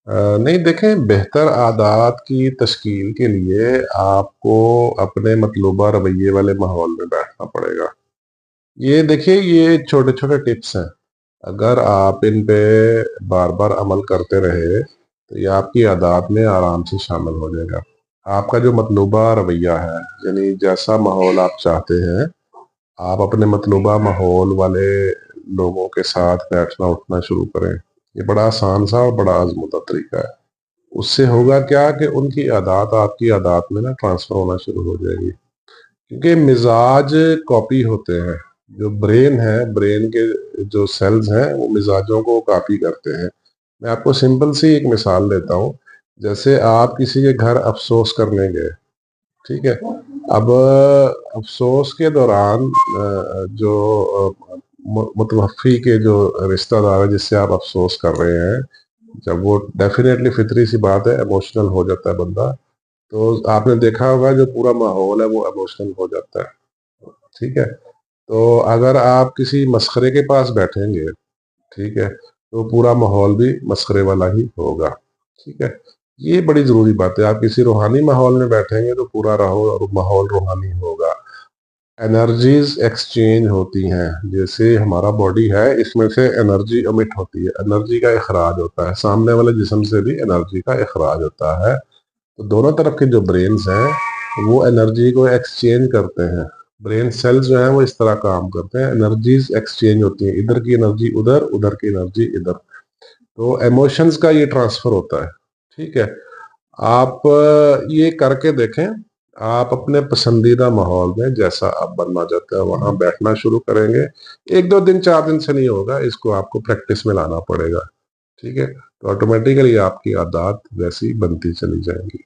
नहीं देखें, बेहतर आदात की तश्कील के लिए आपको अपने मतलूबा रवैये वाले माहौल में बैठना पड़ेगा। ये देखिए, ये छोटे छोटे टिप्स हैं। अगर आप इन पे बार बार अमल करते रहे तो ये आपकी आदात में आराम से शामिल हो जाएगा। आपका जो मतलूबा रवैया है, यानी जैसा माहौल आप चाहते हैं, आप अपने मतलूबा माहौल वाले लोगों के साथ बैठना उठना शुरू करें। ये बड़ा आसान सा और बड़ा आजमुदा तरीका है। उससे होगा क्या कि उनकी आदत आपकी आदत में ना ट्रांसफर होना शुरू हो जाएगी, क्योंकि मिजाज कॉपी होते हैं। जो ब्रेन है, ब्रेन के जो सेल्स हैं वो मिजाजों को कॉपी करते हैं। मैं आपको सिंपल सी एक मिसाल देता हूँ। जैसे आप किसी के घर अफसोस करने गए, ठीक है। अब अफसोस के दौरान जो मुतवफ़ी के जो रिश्तेदार है जिससे आप अफसोस कर रहे हैं, जब वो डेफिनेटली फितरी सी बात है, इमोशनल हो जाता है बंदा। तो आपने देखा होगा जो पूरा माहौल है वो इमोशनल हो जाता है, ठीक है। तो अगर आप किसी मसखरे के पास बैठेंगे, ठीक है, तो पूरा माहौल भी मसखरे वाला ही होगा, ठीक है। ये बड़ी ज़रूरी बात है। आप किसी रूहानी माहौल में बैठेंगे तो पूरा रहो और माहौल रूहानी होगा। एनर्जीज एक्सचेंज होती हैं। जैसे हमारा बॉडी है, इसमें से एनर्जी एमिट होती है, एनर्जी का इखराज होता है, सामने वाले जिस्म से भी एनर्जी का इखराज होता है। तो दोनों तरफ के जो ब्रेन्स हैं वो एनर्जी को एक्सचेंज करते हैं। ब्रेन सेल्स जो हैं वो इस तरह काम करते हैं, एनर्जीज एक्सचेंज होती हैं, इधर की एनर्जी उधर, उधर की एनर्जी इधर। तो इमोशंस का ये ट्रांसफर होता है, ठीक है। आप ये करके देखें। आप अपने पसंदीदा माहौल में जैसा आप बनना चाहते हैं वहां बैठना शुरू करेंगे। एक दो दिन, 4 दिन से नहीं होगा, इसको आपको प्रैक्टिस में लाना पड़ेगा, ठीक है। तो ऑटोमेटिकली आपकी आदत वैसी बनती चली जाएंगी।